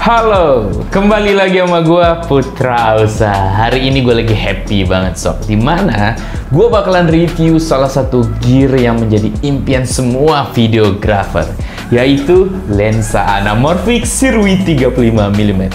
Halo, kembali lagi sama gue Putra Usa. Hari ini gue lagi happy banget sob, dimana gue bakalan review salah satu gear yang menjadi impian semua videographer, yaitu lensa anamorphic Sirui 35mm.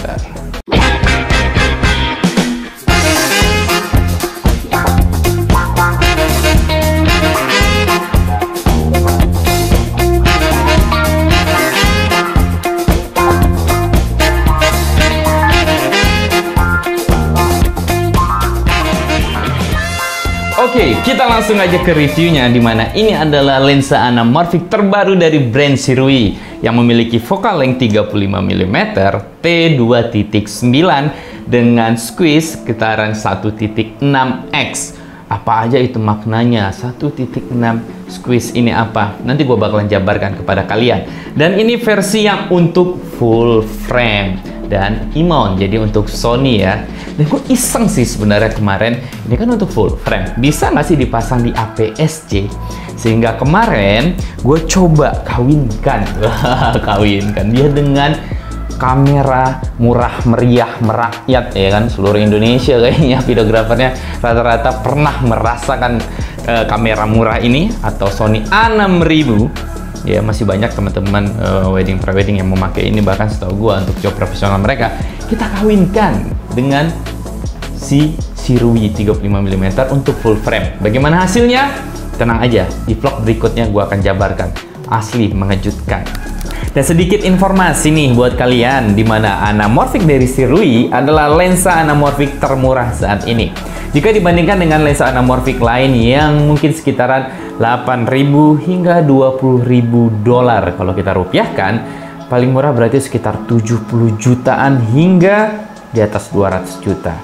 Oke, kita langsung aja ke reviewnya, dimana ini adalah lensa anamorphic terbaru dari brand Sirui yang memiliki focal length 35mm f2.9 dengan squeeze sekitaran 1.6x. Apa aja itu maknanya 1.6 squeeze ini apa? Nanti gue bakalan jabarkan kepada kalian. Dan ini versi yang untuk full frame dan E-mount, jadi untuk Sony ya. Dan gue iseng sih sebenarnya kemarin, ini kan untuk full frame, bisa nggak sih dipasang di APS-C? Sehingga kemarin gue coba kawinkan dia dengan kamera murah meriah merakyat ya kan. Seluruh Indonesia kayaknya videografernya rata-rata pernah merasakan kamera murah ini, atau Sony A6000. Ya, masih banyak teman-teman wedding prewedding yang memakai ini, bahkan setahu gua untuk job profesional mereka. Kita kawinkan dengan si Sirui 35mm untuk full frame. Bagaimana hasilnya? Tenang aja, di vlog berikutnya gua akan jabarkan. Asli mengejutkan. Dan sedikit informasi nih buat kalian, di mana anamorphic dari Sirui adalah lensa anamorphic termurah saat ini. Jika dibandingkan dengan lensa anamorphic lain yang mungkin sekitaran 8.000 hingga 20.000 dolar, kalau kita rupiahkan, paling murah berarti sekitar 70 jutaan hingga di atas 200 juta.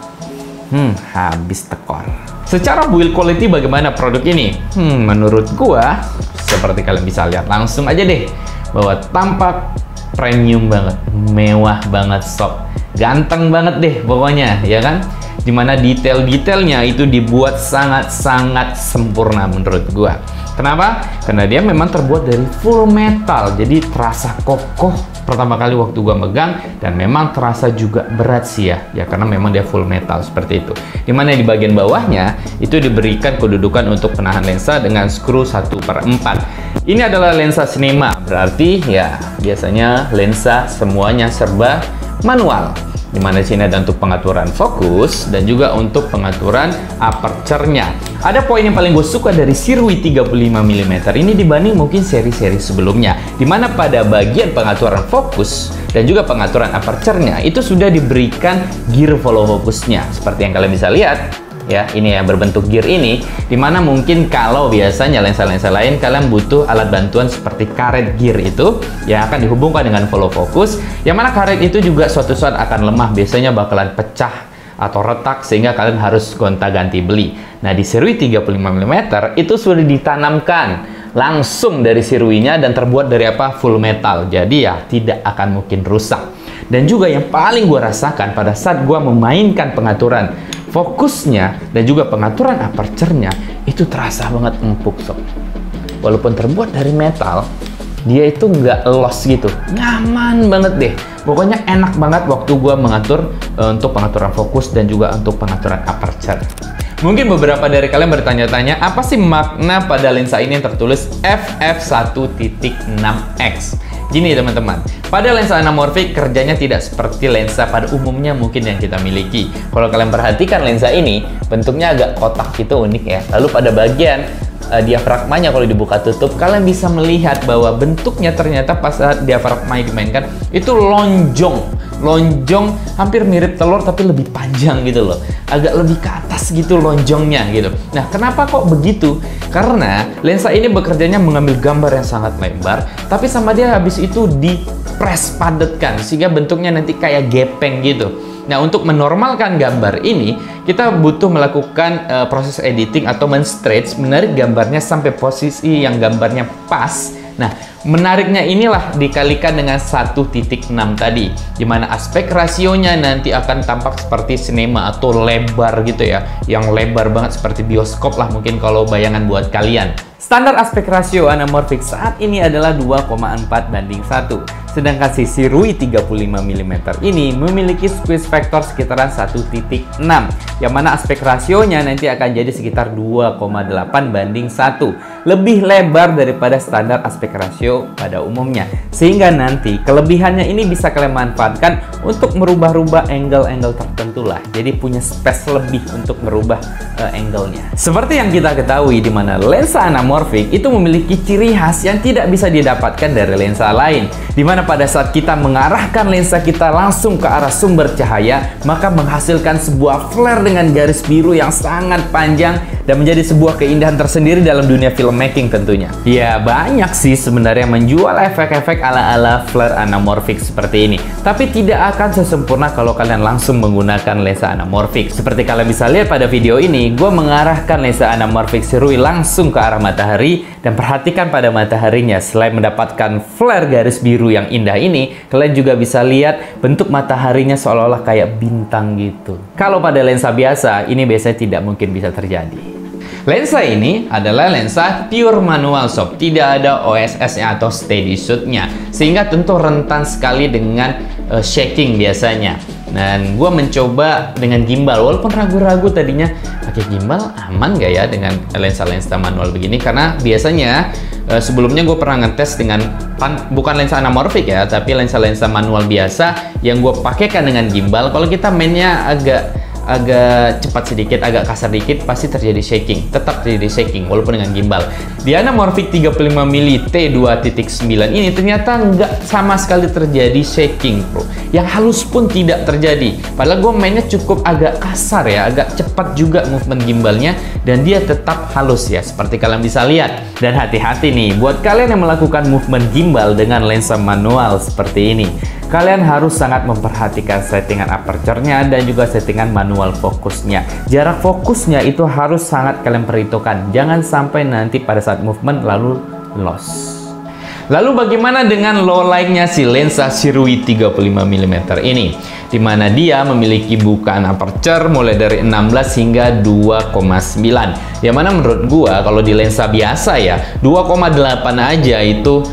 Habis tekor. Secara build quality bagaimana produk ini? Menurut gua, seperti kalian bisa lihat langsung aja deh, bahwa tampak premium banget, mewah banget sob, ganteng banget deh pokoknya, ya kan? Dimana detail-detailnya itu dibuat sangat-sangat sempurna menurut gua. Kenapa? Karena dia memang terbuat dari full metal, jadi terasa kokoh pertama kali waktu gua megang, dan memang terasa juga berat sih ya karena memang dia full metal seperti itu. Dimana di bagian bawahnya itu diberikan kedudukan untuk penahan lensa dengan skru 1/4. Ini adalah lensa sinema, berarti ya biasanya lensa semuanya serba manual, dimana di sini ada untuk pengaturan fokus dan juga untuk pengaturan aperture-nya. Ada poin yang paling gue suka dari Sirui 35mm ini dibanding mungkin seri-seri sebelumnya, dimana pada bagian pengaturan fokus dan juga pengaturan aperture-nya itu sudah diberikan gear follow fokusnya seperti yang kalian bisa lihat ya. Ini ya berbentuk gear ini, dimana mungkin kalau biasanya lensa-lensa lain kalian butuh alat bantuan seperti karet gear itu yang akan dihubungkan dengan follow focus, yang mana karet itu juga suatu saat akan lemah, biasanya bakalan pecah atau retak sehingga kalian harus gonta-ganti beli. Nah, di Sirui 35mm itu sudah ditanamkan langsung dari Sirui-nya dan terbuat dari apa? Full metal, jadi ya tidak akan mungkin rusak. Dan juga yang paling gue rasakan pada saat gue memainkan pengaturan fokusnya dan juga pengaturan aperture-nya, itu terasa banget empuk sob. Walaupun terbuat dari metal, dia itu nggak loss gitu, nyaman banget deh. Pokoknya enak banget waktu gua mengatur untuk pengaturan fokus dan juga untuk pengaturan aperture. Mungkin beberapa dari kalian bertanya-tanya, apa sih makna pada lensa ini yang tertulis f1.6x? Gini teman-teman, pada lensa anamorphic kerjanya tidak seperti lensa pada umumnya mungkin yang kita miliki. Kalau kalian perhatikan lensa ini, bentuknya agak kotak gitu, unik ya. Lalu pada bagian diafragmanya kalau dibuka tutup, kalian bisa melihat bahwa bentuknya ternyata pas saat diafragma dimainkan itu lonjong, hampir mirip telur tapi lebih panjang gitu loh, agak lebih ke atas gitu lonjongnya gitu. Nah, kenapa kok begitu? Karena lensa ini bekerjanya mengambil gambar yang sangat lebar, tapi sama dia habis itu di press padatkan sehingga bentuknya nanti kayak gepeng gitu. Nah, untuk menormalkan gambar ini, kita butuh melakukan proses editing atau men-stretch, menarik gambarnya sampai posisi yang gambarnya pas. Nah, menariknya inilah dikalikan dengan 1.6 tadi, dimana aspek rasionya nanti akan tampak seperti sinema atau lebar gitu ya, yang lebar banget seperti bioskop lah mungkin kalau bayangan buat kalian. Standar aspek rasio anamorphic saat ini adalah 2,4:1. Sedangkan si Sirui 35mm ini memiliki squeeze factor sekitaran 1.6, yang mana aspek rasionya nanti akan jadi sekitar 2,8 banding 1, lebih lebar daripada standar aspek rasio pada umumnya. Sehingga nanti kelebihannya ini bisa kalian manfaatkan untuk merubah-rubah angle-angle tertentu lah. Jadi punya space lebih untuk merubah angle-nya. Seperti yang kita ketahui di mana lensa anamorphic itu memiliki ciri khas yang tidak bisa didapatkan dari lensa lain, di mana pada saat kita mengarahkan lensa kita langsung ke arah sumber cahaya, maka menghasilkan sebuah flare dengan garis biru yang sangat panjang dan menjadi sebuah keindahan tersendiri dalam dunia filmmaking tentunya. Ya, banyak sih sebenarnya menjual efek-efek ala-ala flare anamorphic seperti ini, tapi tidak akan sesempurna kalau kalian langsung menggunakan lensa anamorphic. Seperti kalian bisa lihat pada video ini, gue mengarahkan lensa anamorphic Sirui langsung ke arah matahari, dan perhatikan pada mataharinya. Selain mendapatkan flare garis biru yang indah ini, kalian juga bisa lihat bentuk mataharinya seolah-olah kayak bintang gitu. Kalau pada lensa biasa, ini biasanya tidak mungkin bisa terjadi. Lensa ini adalah lensa pure manual sob, tidak ada OSS-nya atau steady shoot-nya, sehingga tentu rentan sekali dengan shaking biasanya. Dan gue mencoba dengan gimbal, walaupun ragu-ragu tadinya pakai gimbal aman gak ya dengan lensa-lensa manual begini, karena biasanya sebelumnya gue pernah ngetes dengan bukan lensa anamorphic ya, tapi lensa-lensa manual biasa yang gue pakaikan dengan gimbal. Kalau kita mainnya agak cepat sedikit, agak kasar dikit, pasti terjadi shaking, tetap terjadi shaking walaupun dengan gimbal. Di anamorphic 35mm T2.9 ini ternyata nggak sama sekali terjadi shaking bro, yang halus pun tidak terjadi. Padahal gue mainnya cukup agak kasar ya, agak cepat juga movement gimbalnya, dan dia tetap halus ya, seperti kalian bisa lihat. Dan hati-hati nih buat kalian yang melakukan movement gimbal dengan lensa manual seperti ini, kalian harus sangat memperhatikan settingan aperture-nya dan juga settingan manual fokusnya. Jarak fokusnya itu harus sangat kalian perhitungkan. Jangan sampai nanti pada saat movement lalu loss. Lalu bagaimana dengan low light-nya si lensa Sirui 35mm ini? Dimana dia memiliki bukaan aperture mulai dari 16 hingga 2,9. Yang mana menurut gua kalau di lensa biasa ya 2,8 aja itu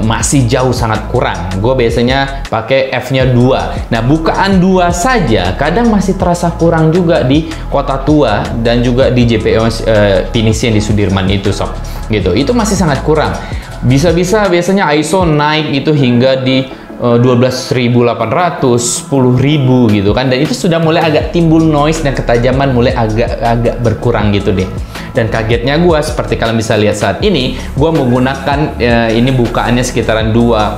masih jauh, sangat kurang. Gue biasanya pakai f-nya 2. Nah, bukaan 2 saja kadang masih terasa kurang juga di Kota Tua dan juga di JPO Pinisi yang di Sudirman itu sob. Gitu. Itu masih sangat kurang. Bisa-bisa biasanya ISO naik itu hingga di 12.800, 10.000 gitu kan, dan itu sudah mulai agak timbul noise dan ketajaman mulai agak berkurang gitu deh. Dan kagetnya gue, seperti kalian bisa lihat saat ini, gue menggunakan ini bukaannya sekitaran 2,9,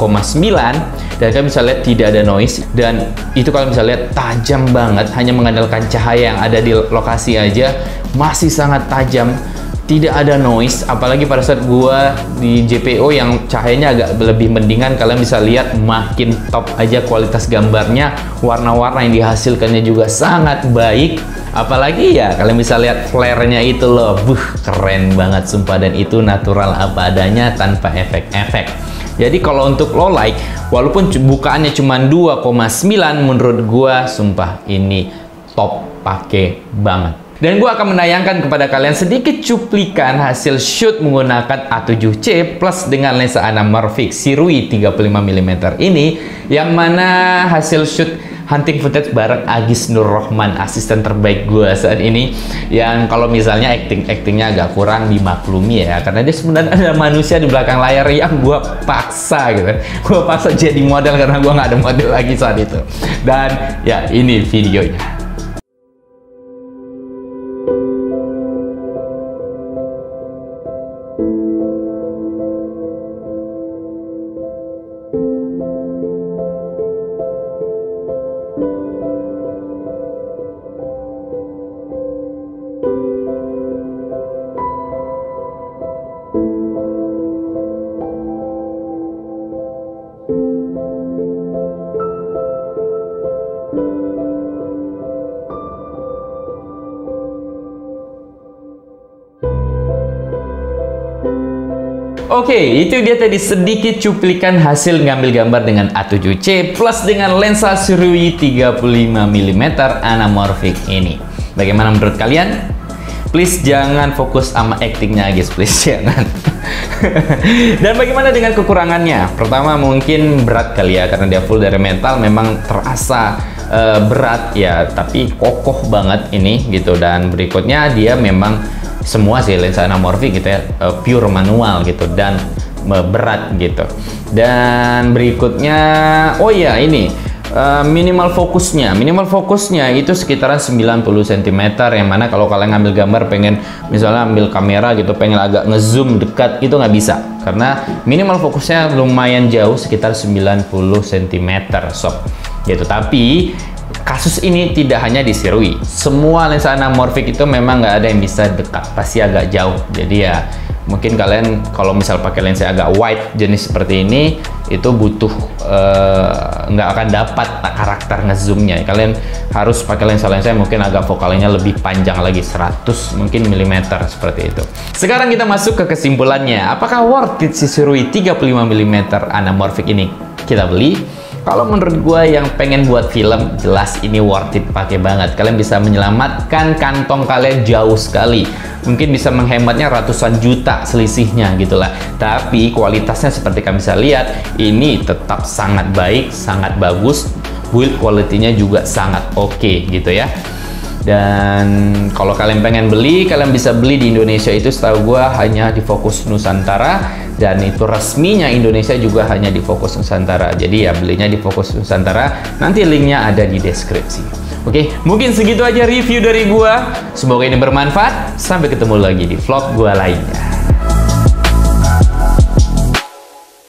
dan kalian bisa lihat tidak ada noise, dan itu kalian bisa lihat tajam banget, hanya mengandalkan cahaya yang ada di lokasi aja masih sangat tajam. Tidak ada noise, apalagi pada saat gua di JPO yang cahayanya agak lebih mendingan. Kalian bisa lihat makin top aja kualitas gambarnya, warna-warna yang dihasilkannya juga sangat baik. Apalagi ya kalian bisa lihat flare-nya itu loh, keren banget sumpah, dan itu natural apa adanya tanpa efek-efek. Jadi kalau untuk low light, walaupun bukaannya cuma 2,9, menurut gua sumpah ini top pakai banget. Dan gue akan menayangkan kepada kalian sedikit cuplikan hasil shoot menggunakan A7C plus dengan lensa anamorphic Sirui 35mm ini, yang mana hasil shoot hunting footage bareng Agis Nurrohman, asisten terbaik gue saat ini, yang kalau misalnya actingnya agak kurang dimaklumi ya, karena dia sebenarnya ada manusia di belakang layar yang gue paksa gitu, gue paksa jadi model karena gue nggak ada model lagi saat itu. Dan ya ini videonya. Oke, itu dia tadi sedikit cuplikan hasil ngambil gambar dengan A7C plus dengan lensa Sirui 35mm anamorphic ini. Bagaimana menurut kalian? Please jangan fokus sama actingnya guys, please jangan. Dan bagaimana dengan kekurangannya? Pertama mungkin berat kali ya, karena dia full dari metal, memang terasa berat ya, tapi kokoh banget ini gitu. Dan berikutnya dia memang semua sih lensa anamorphic gitu ya, pure manual gitu dan berat gitu. Dan berikutnya, oh ya ini minimal fokusnya itu sekitaran 90 cm, yang mana kalau kalian ngambil gambar pengen misalnya ambil kamera gitu, pengen agak ngezoom dekat itu nggak bisa, karena minimal fokusnya lumayan jauh, sekitar 90 cm sob gitu. Tapi kasus ini tidak hanya di Sirui, semua lensa anamorphic itu memang nggak ada yang bisa dekat, pasti agak jauh. Jadi ya mungkin kalian kalau misal pakai lensa agak wide jenis seperti ini, itu butuh nggak akan dapat karakter ngezoomnya. Kalian harus pakai lensa-lensa yang mungkin agak fokalnya lebih panjang lagi, 100 mungkin milimeter seperti itu. Sekarang kita masuk ke kesimpulannya. Apakah worth it si Sirui 35 mm anamorphic ini kita beli? Kalau menurut gue yang pengen buat film, jelas ini worth it, pakai banget. Kalian bisa menyelamatkan kantong kalian jauh sekali. Mungkin bisa menghematnya ratusan juta selisihnya gitulah. Tapi kualitasnya seperti kalian bisa lihat, ini tetap sangat baik, sangat bagus. Build quality-nya juga sangat oke gitu ya. Dan kalau kalian pengen beli, kalian bisa beli di Indonesia itu setahu gue hanya di Fokus Nusantara, dan itu resminya Indonesia juga hanya di Fokus Nusantara. Jadi ya belinya di Fokus Nusantara, nanti linknya ada di deskripsi. Oke, mungkin segitu aja review dari gue. Semoga ini bermanfaat. Sampai ketemu lagi di vlog gue lainnya.